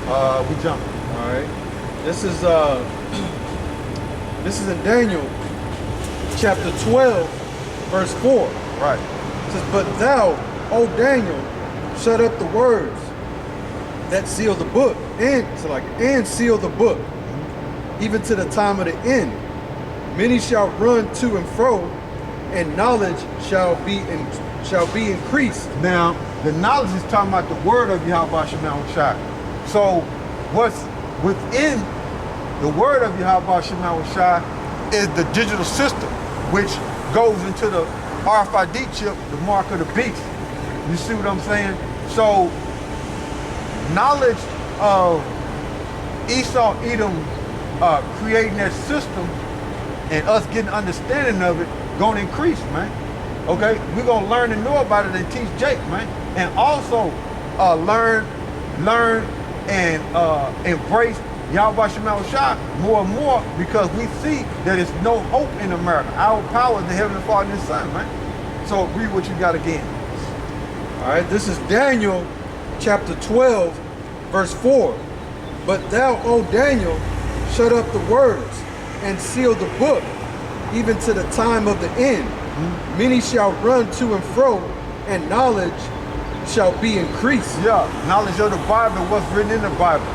We jumping. All right. This is in Daniel chapter 12, verse 4. Right. It says, "But thou, O Daniel, shut up the words that seal the book, and seal the book, even to the time of the end. Many shall run to and fro, and knowledge shall be increased." Now, the knowledge is talking about the word of YAHAWASHI. So, what's within the word of YAHAWASHI is the digital system, which goes into the RFID chip, the mark of the beast. You see what I'm saying? So, knowledge of Esau, Edom creating that system and us getting understanding of it gonna increase, man. Okay, we're gonna learn and know about it and teach Jake, man, and also learn and embrace YAHAWASHI more and more, because we see that it's no hope in America. Our power is the Heavenly Father and His Son, man. So read what you got again. All right, this is Daniel chapter 12, verse 4. "But thou, O Daniel, shut up the words and seal the book, even to the time of the end. Many shall run to and fro, and knowledge shall be increased." Yeah, knowledge of the Bible, what's written in the Bible.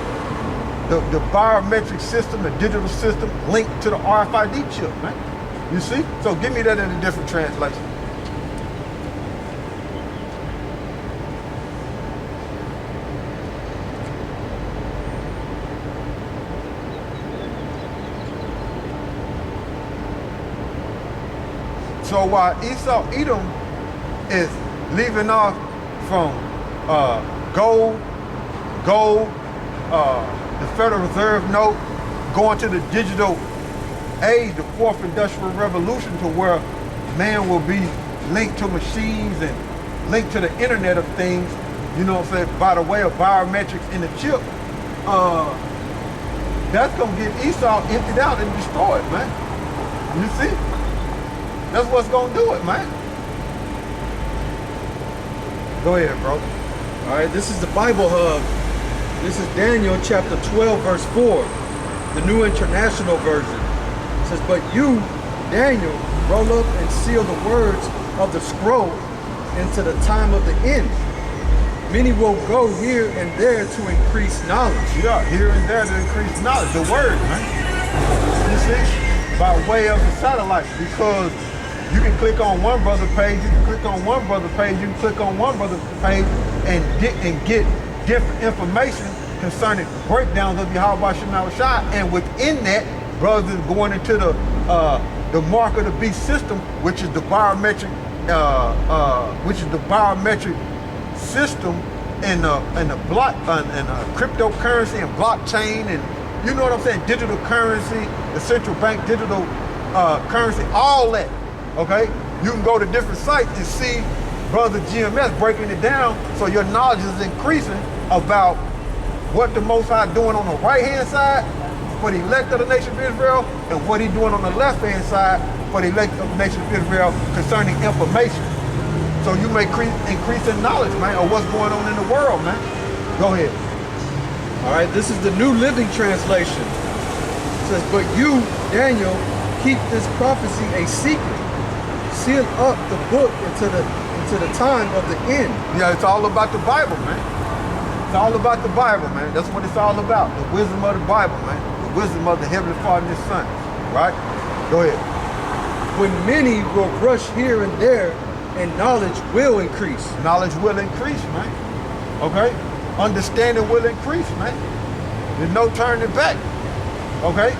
The biometric system, the digital system linked to the RFID chip, man. You see? So give me that in a different translation. So while Esau, Edom is leaving off from gold, the Federal Reserve note, going to the digital age, the fourth industrial revolution, to where man will be linked to machines and linked to the internet of things, you know what I'm saying, by the way of biometrics in the chip, that's gonna get Esau emptied out and destroyed, man. You see? That's what's gonna do it, man. Go ahead, bro. All right, this is the Bible Hub. This is Daniel chapter 12, verse 4, the New International Version. It says, "But you, Daniel, roll up and seal the words of the scroll into the time of the end. Many will go here and there to increase knowledge." Yeah, here and there to increase knowledge, the word, man. You see? By way of the satellite, because you can click on one brother page, you can click on one brother page, you can click on one brother page and get different information concerning breakdowns of YAHAWASHI, and within that, brothers going into the mark of the beast system, which is the biometric system in the block and cryptocurrency and blockchain, and you know what I'm saying, digital currency, the central bank digital currency, all that. Okay, you can go to different sites and see Brother GMS breaking it down, so your knowledge is increasing about what the Most High doing on the right-hand side for the elect of the nation of Israel, and what He's doing on the left-hand side for the elect of the nation of Israel concerning information. So you may increase in knowledge, man, of what's going on in the world, man. Go ahead. All right, this is the New Living Translation. It says, "But you, Daniel, keep this prophecy a secret. Seal up the book into the time of the end." Yeah, it's all about the Bible, man. It's all about the Bible, man. That's what it's all about. The wisdom of the Bible, man. The wisdom of the Heavenly Father and His Son. Right? Go ahead. "When many will rush here and there, and knowledge will increase." Knowledge will increase, man. Okay? Understanding will increase, man. There's no turning back. Okay?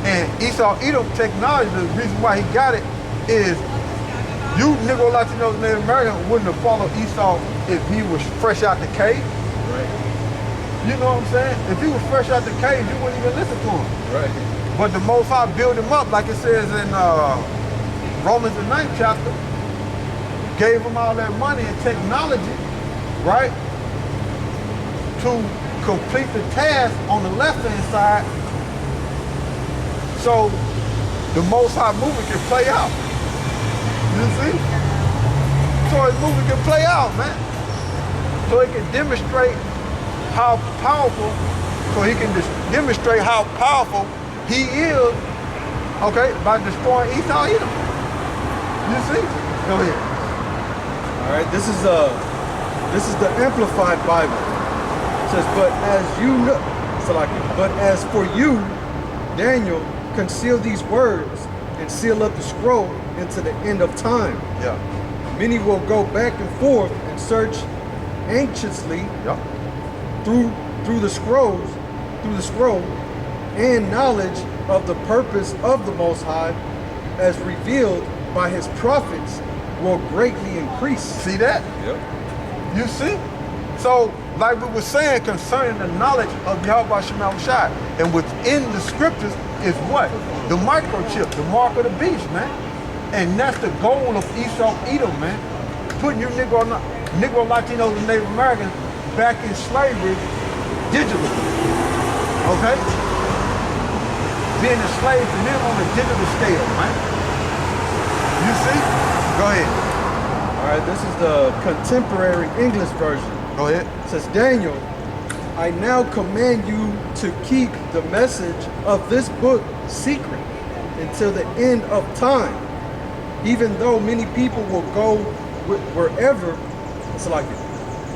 And Esau Edom technology, the reason why he got it is you Negro Latinos Native Americans wouldn't have followed Esau if he was fresh out the cave. Right. You know what I'm saying? If he was fresh out the cave, you wouldn't even listen to him. Right. But the Most High built him up, like it says in Romans the 9th chapter, gave him all that money and technology, right, to complete the task on the left-hand side, so the Most High movement can play out. You see? So his movement can play out, man. So it can demonstrate how powerful, so he can demonstrate how powerful he is, okay, by destroying Esau Edom. You see? Go ahead. All right, this is the Amplified Bible. It says, but as you know, but as for you, Daniel, conceal these words and seal up the scroll into the end of time. Yeah. Many will go back and forth and search anxiously through the scroll, and knowledge of the purpose of the Most High, as revealed by his prophets, will greatly increase. See that? Yep. You see? So, like we were saying concerning the knowledge of YAHAWASHI, and within the scriptures is what? The microchip, the mark of the beast, man. And that's the goal of Esau Edom, man. Putting you Negro, Latinos, and Native Americans back in slavery digitally. Okay? Being a slave to them on a digital scale, man. You see? Go ahead. All right, this is the contemporary English version. Go ahead. It says, Daniel, I now command you to keep the message of this book secret until the end of time, even though many people will go wherever,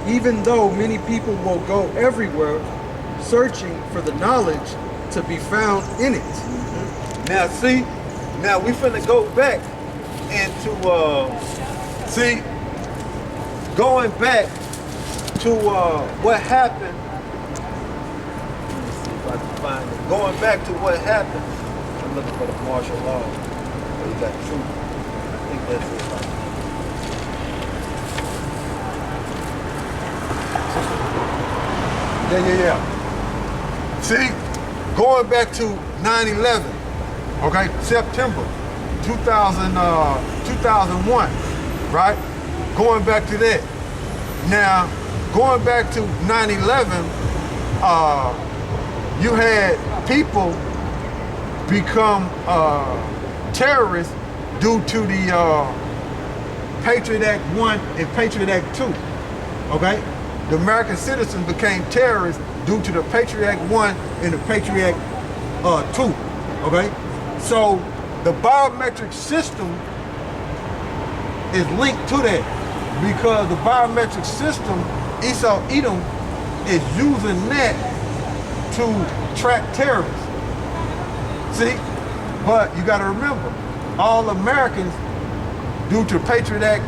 even though many people will go everywhere searching for the knowledge to be found in it. Mm-hmm. Now see, now we finna go back into, going back to what happened. Let me see if I can find it. Going back to what happened. I'm looking for the martial law. Oh, you got truth. I think that's it. Yeah. See, going back to 9/11, okay, September 2001, right? Going back to that. Now, going back to 9/11, you had people become terrorists due to the Patriot Act 1 and Patriot Act 2, okay? The American citizens became terrorists due to the Patriot Act 1 and the Patriot Act 2, okay? So the biometric system is linked to that, because the biometric system, Esau Edom is using that to track terrorists. See? But you gotta remember, all Americans, due to Patriot Act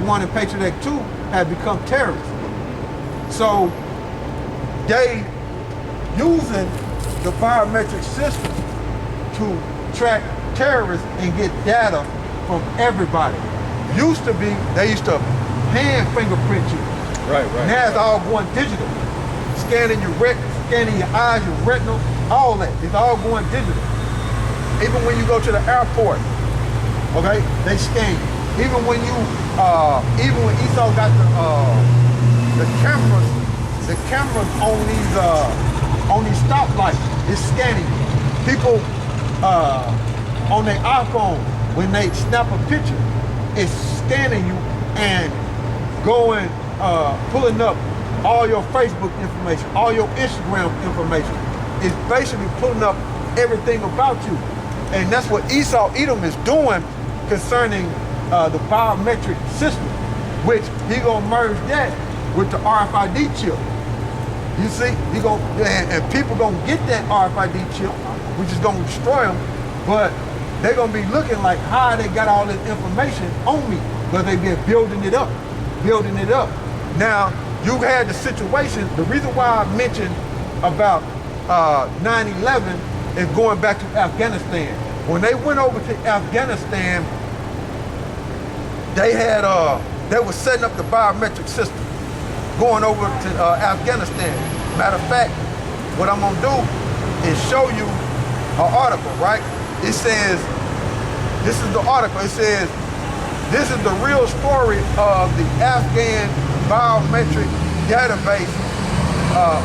1 and Patriot Act 2, have become terrorists. So they using the biometric system to track terrorists and get data from everybody. Used to be, they used to hand fingerprint you. Right. Now it's all going digital. Scanning your scanning your eyes, your retinal, all that. It's all going digital. Even when you go to the airport, okay, they scan you. Even when Esau got the cameras on these stoplights, it's scanning you. People on their iPhone, when they snap a picture, it's scanning you and going, pulling up all your Facebook information, all your Instagram information. It's basically pulling up everything about you. And that's what Esau Edom is doing concerning the biometric system, which he gonna merge that with the RFID chip. You see, and people gonna get that RFID chip, which is gonna destroy them, but they're gonna be looking like how they got all this information on me, because they've been building it up. Now, you had the situation, the reason why I mentioned about 9/11 is going back to Afghanistan. When they went over to Afghanistan, they were setting up the biometric system, going over to Afghanistan. Matter of fact, what I'm gonna do is show you an article, right? It says, this is the article, it says, this is the real story of the Afghan biometric database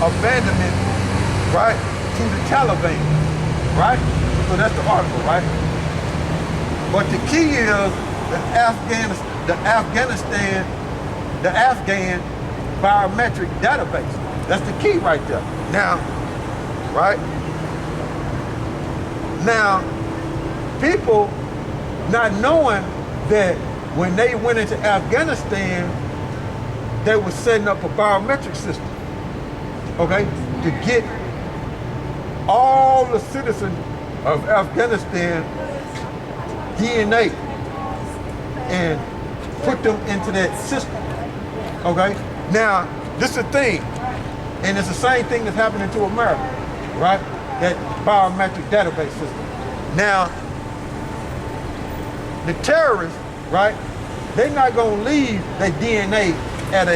abandonment, right, to the Taliban, right? So that's the article, right? But the key is the Afghan biometric database. That's the key right there. Now, right? Now, people not knowing that when they went into Afghanistan, they were setting up a biometric system, okay, to get all the citizens of Afghanistan DNA and put them into that system, okay? Now, this is the thing, and it's the same thing that's happening to America, right? That biometric database system. Now, the terrorists, right? They're not gonna leave their DNA at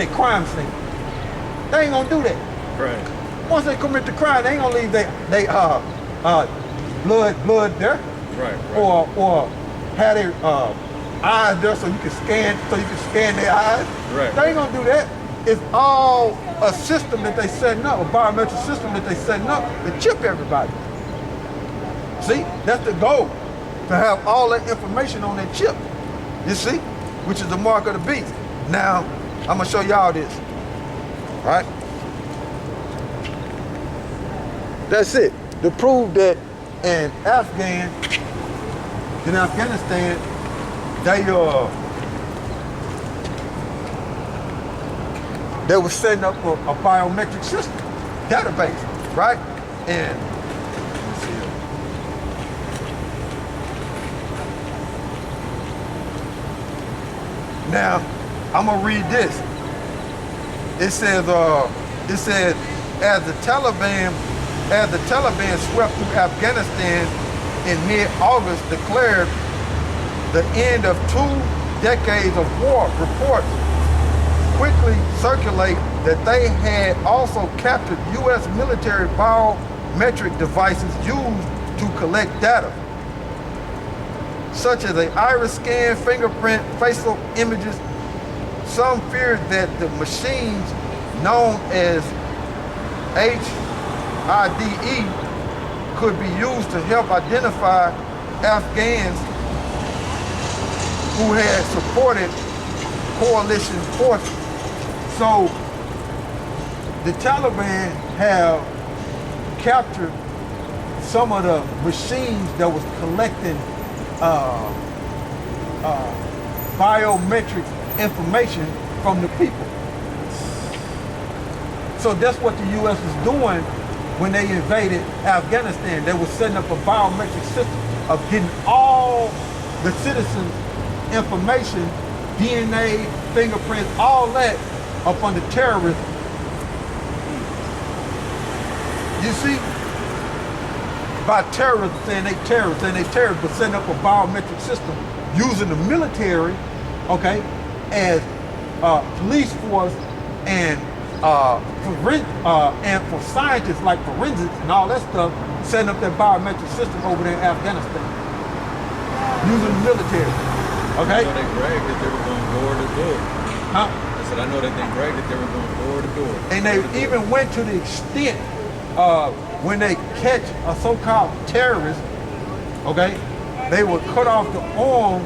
a crime scene. They ain't gonna do that. Right. Once they commit the crime, they ain't gonna leave they blood there. Right. Or have their eyes there so you can scan their eyes. Right. They ain't gonna do that. It's all a system that they setting up, a biometric system that they setting up to chip everybody. See, that's the goal, to have all that information on that chip. You see, which is the mark of the beast. Now, I'm gonna show y'all this, right? That's it, to prove that in Afghanistan, they were setting up a biometric system, database, right? And let's see here. Now, I'm gonna read this. It says, as the Taliban swept through Afghanistan in mid-August, declared the end of 2 decades of war, reports quickly circulate that they had also captured U.S. military biometric devices used to collect data, such as an iris scan, fingerprint, facial images. Some feared that the machines known as HIDE could be used to help identify Afghans who had supported coalition forces. So the Taliban have captured some of the machines that was collecting biometric information from the people. So that's what the U.S. was doing when they invaded Afghanistan. They were setting up a biometric system of getting all the citizens' information, DNA, fingerprints, all that up under terrorism. You see? By terrorists saying they terrorists, but setting up a biometric system using the military, okay, as police force and for scientists like forensics and all that stuff, setting up that biometric system over there in Afghanistan. Using the military. Okay? I know they bragged that they were going door to door. Huh? I said, I know that they bragged that they were going door to door. And they even went to the extent when they catch a so-called terrorist, okay, they would cut off the arm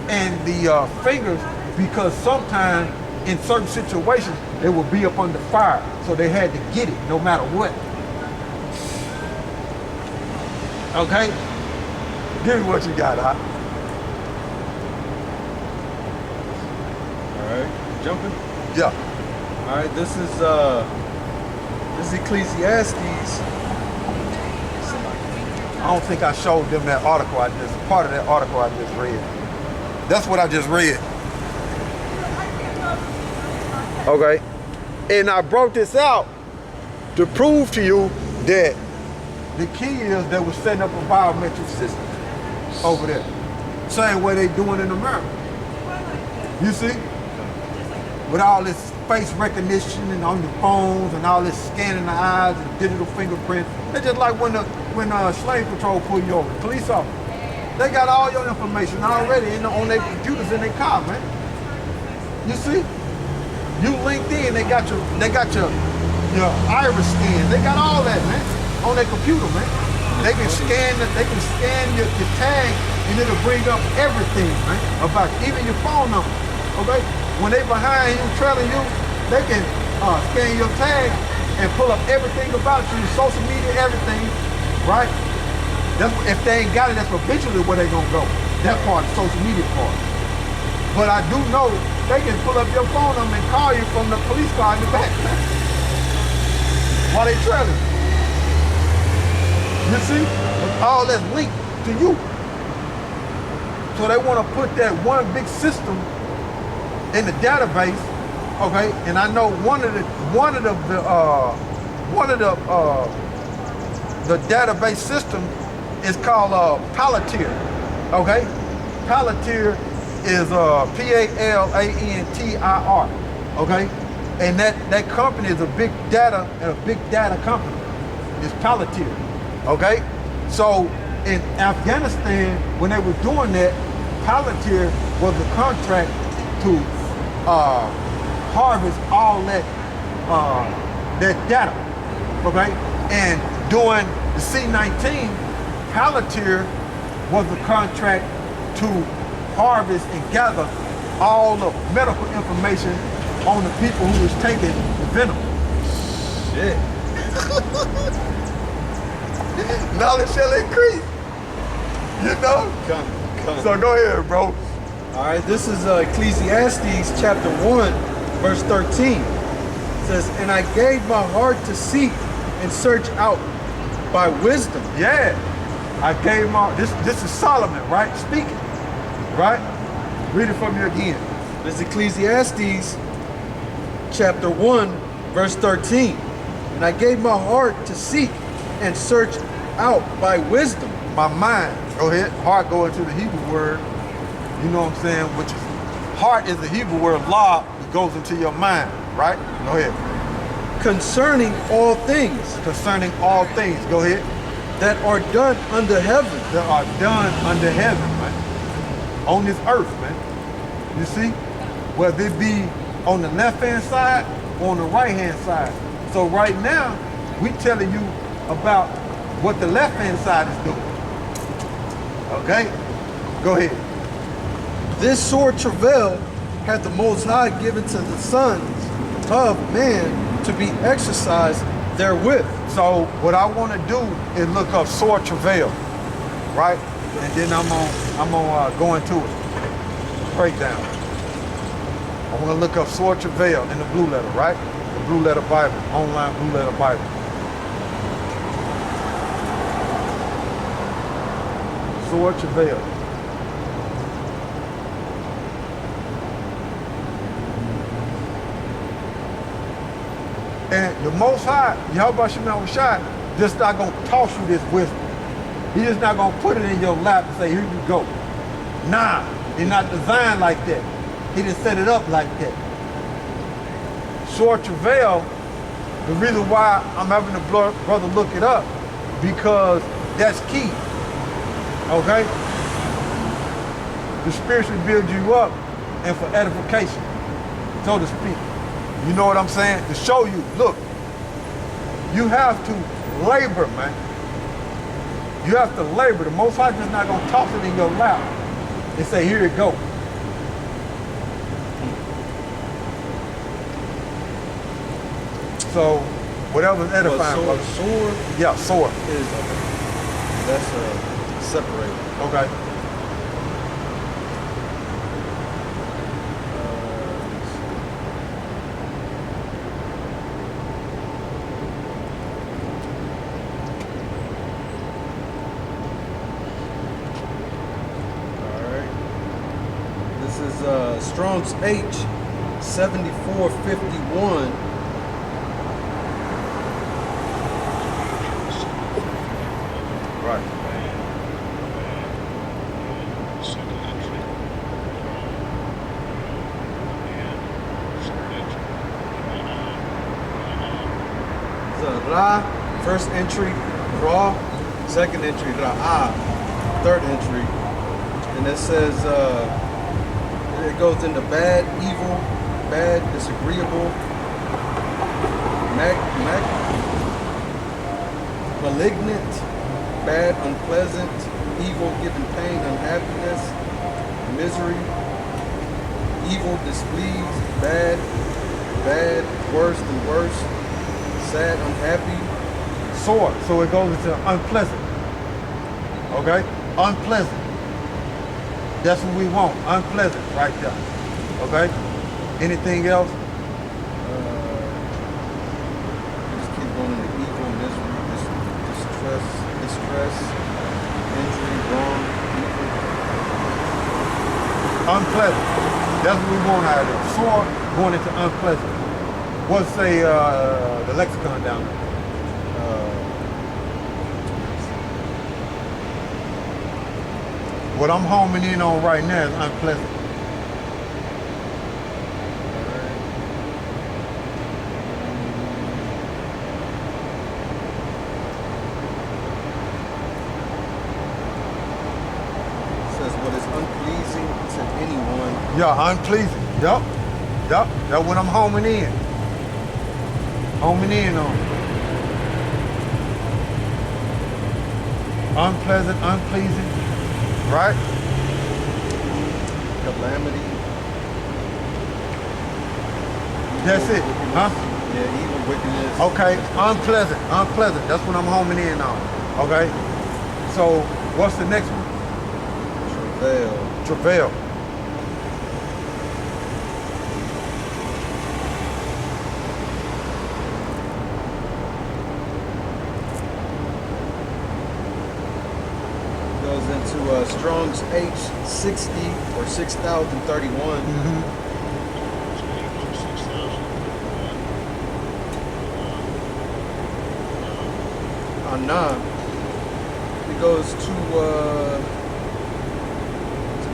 and the fingers, because sometimes in certain situations they would be up under fire, so they had to get it no matter what. Okay? Give me what you got, huh? All right, jumping? Yeah. All right, this is Ecclesiastes. I don't think I showed them that article part of that article I just read. That's what I just read. Okay. And I brought this out to prove to you that the key is that we're setting up a biometric system over there. Same way they doing in America. You see? With all this face recognition and on your phones and all this scanning the eyes and digital fingerprints. It's just like when slave patrol pull you over, police officer. They got all your information already on their computers in their car, man. You see? You linked in, they got your iris scan. They got all that, man, on their computer, man. They can scan your tag, and it'll bring up everything, man, about even your phone number. okay? When they behind you, trailing you, they can scan your tag and pull up everything about you, social media, everything, right? That's, if they ain't got it, that's eventually where they gonna go. That part, the social media part. But I do know they can pull up your phone number and call you from the police car in the back while they trailing. You see? All that's linked to you. So they want to put that one big system in the database, okay? And I know one of the database system is called Palantir, okay? Palantir is P-A-L-A-N-T-I-R, okay? And that company is a big data company. It's Palantir, okay? So in Afghanistan, when they were doing that, Palantir was a contract to harvest all that data, okay? And during the C-19, Palantir was a contract to harvest and gather all the medical information on the people who was taking the venom. Shit. Knowledge shall increase. You know? Come. So go ahead, bro. All right, this is Ecclesiastes chapter 1, verse 13. It says, and I gave my heart to seek and search out by wisdom. Yeah. I gave my, this is Solomon, right? Speaking, right? Read it from you again. This is Ecclesiastes chapter 1, verse 13. And I gave my heart to seek and search out by wisdom. My mind, go ahead. Heart go into the Hebrew word, you know what I'm saying? Which is, heart is the Hebrew word, la, that goes into your mind, right? Go ahead. Concerning all things. Concerning all things, go ahead. That are done under heaven. That are done under heaven, man. On this earth, man. You see? Whether it be on the left-hand side or on the right-hand side. So right now, we telling you about what the left-hand side is doing. Okay? Go ahead. This sore travail hath the Most High given to the sons of man to be exercised therewith. So what I want to do is look up sore travail, right? And then I'm gonna go into it. Breakdown. I want to look up sore travail in the blue letter, right? The blue letter Bible, online blue letter Bible. Sore travail. And the Most High, YAHAWASHI, just not gonna toss you this wisdom. He's just not gonna put it in your lap and say, here you go. Nah, it's not designed like that. He didn't set it up like that. Sore travail, the reason why I'm having the brother look it up, because that's key. Okay? To spiritually build you up and for edification, so to speak. You know what I'm saying? To show you, look, you have to labor, man. You have to labor. The Most High is not gonna toss it in your lap and say, here you go. So, whatever's edifying. Well, sword yeah, sword. is, that's separated. Okay. Strong's H 7451. Right. So Ra, first entry, Ra, second entry, Ra'ah, third entry. And it says, it goes into bad, evil, bad, disagreeable, malignant, bad, unpleasant, evil, giving pain, unhappiness, misery, evil, displeased, bad, bad, worse than worse, sad, unhappy. Sore. So it goes into unpleasant. Okay? Unpleasant. That's what we want. Unpleasant right there. Okay? Anything else? Just keep going into evil, misery, distress, injury, wrong, evil. Unpleasant. That's what we want out of it. Sore going into unpleasant. What's say the lexicon down there? What I'm homing in on right now is unpleasant. It says what is unpleasing to anyone. Yeah, unpleasing. Yup. Yup. That's what I'm homing in. Homing in on. Unpleasant, unpleasing. Right? Calamity. That's it. Huh? Yeah, evil, wickedness. Okay, unpleasant, unpleasant. That's what I'm homing in on. Okay? So, what's the next one? Travail. Travail. Goes into Strong's H60 or 6031. Anah. It goes to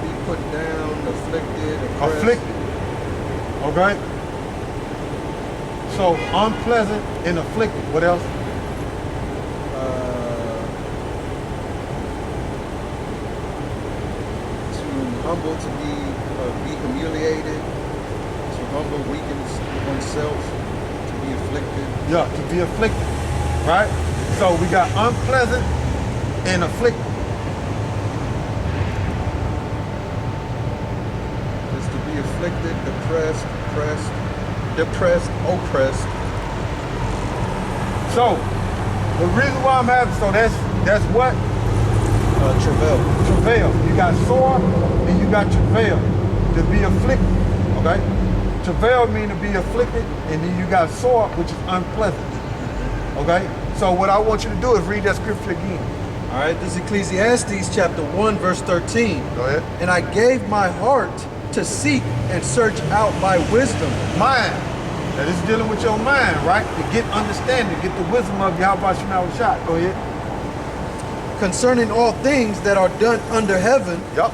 be put down, afflicted, oppressed. Afflicted. Okay? So, unpleasant and afflicted. What else? Humble, to be humiliated, to humble, weaken oneself, to be afflicted. Yeah, to be afflicted. Right? So we got unpleasant and afflicted. It's to be afflicted, depressed, oppressed. So the reason why I'm having, so that's what? Travail. Travail. You got sore and you got travail. To be afflicted. Okay? Travail means to be afflicted, and then you got sore, which is unpleasant. Okay? So what I want you to do is read that scripture again. All right, this is Ecclesiastes chapter 1, verse 13. Go ahead. And I gave my heart to seek and search out by wisdom. Mind. Now this is dealing with your mind, right? To get understanding, get the wisdom of YAHAWASHI. Go ahead. Concerning all things that are done under heaven, Yup.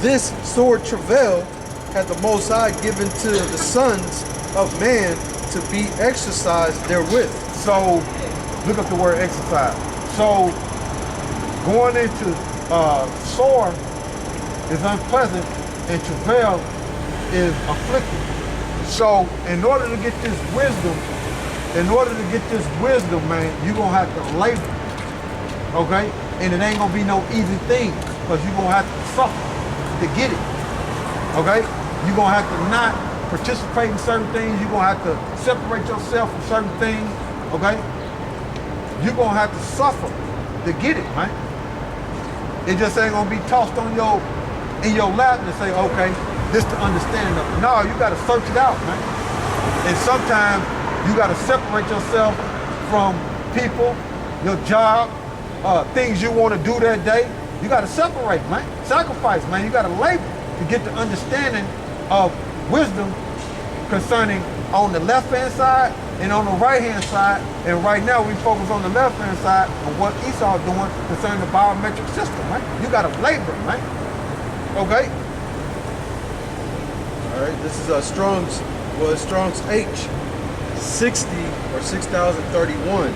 this sore travail hath the Most High given to the sons of man to be exercised therewith. So look up the word exercise. So going into sore is unpleasant and travail is afflicted. So in order to get this wisdom, man, you're gonna have to labor. Okay? And it ain't gonna be no easy thing, because you're gonna have to suffer to get it. Okay? You're gonna have to not participate in certain things. You're gonna have to separate yourself from certain things. Okay? You're gonna have to suffer to get it, man. It just ain't gonna be tossed on in your lap and say, okay, this the understanding of it. No, you gotta search it out, man. And sometimes you gotta separate yourself from people, your job, things you want to do that day. You got to separate, man. Sacrifice, man. You got to labor to get the understanding of wisdom concerning on the left-hand side and on the right-hand side. And right now we focus on the left-hand side on what Esau doing concerning the biometric system, right? You got to labor, man. Okay? All right, this is Strong's H60 or 6031.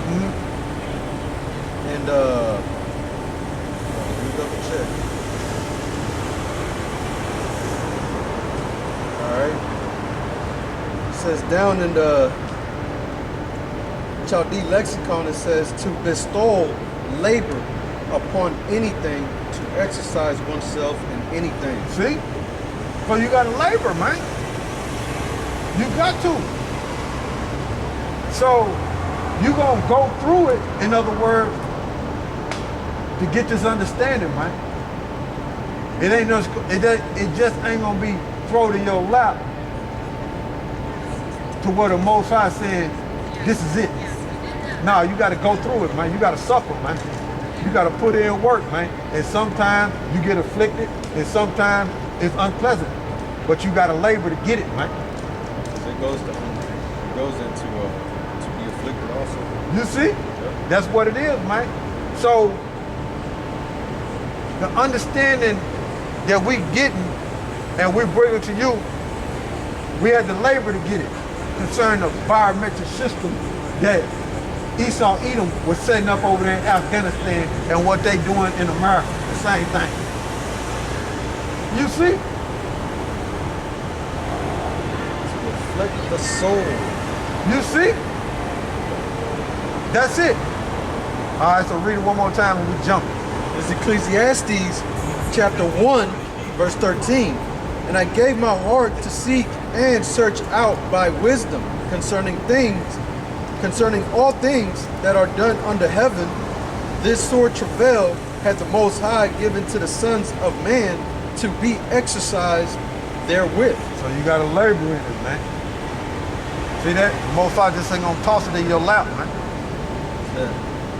And let me double check. All right. It says down in the Chaldee lexicon, it says to bestow labor upon anything, to exercise oneself in anything. See? So you got to labor, man. You got to. So you going to go through it, in other words, to get this understanding, man. It ain't just, it just ain't going to be thrown in your lap to where the Most High saying, this is it. No, you got to go through it, man. You got to suffer, man. You got to put in work, man. And sometimes you get afflicted, and sometimes it's unpleasant. But you got to labor to get it, man. It goes into to be afflicted also. You see? Yeah. That's what it is, man. So the understanding that we getting and we bring it to you, we had to labor to get it concerning the biometric system that Esau Edom was setting up over there in Afghanistan and what they doing in America, the same thing. You see? To reflect the soul. You see? That's it. All right, so read it one more time and we jump. It's Ecclesiastes chapter 1, verse 13. And I gave my heart to seek and search out by wisdom concerning all things that are done under heaven. This sore travail hath the Most High given to the sons of man to be exercised therewith. So you got to labor in it, man. See that? The Most High just ain't going to toss it in your lap, man. Yeah.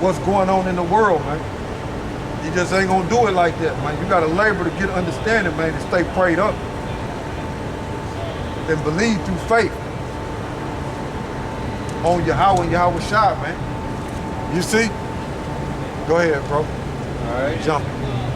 What's going on in the world, man. You just ain't going to do it like that, man. You got to labor to get understanding, man, and stay prayed up. And believe through faith on Yahawah and YAHAWASHI, man. You see? Go ahead, bro. All right. Jump.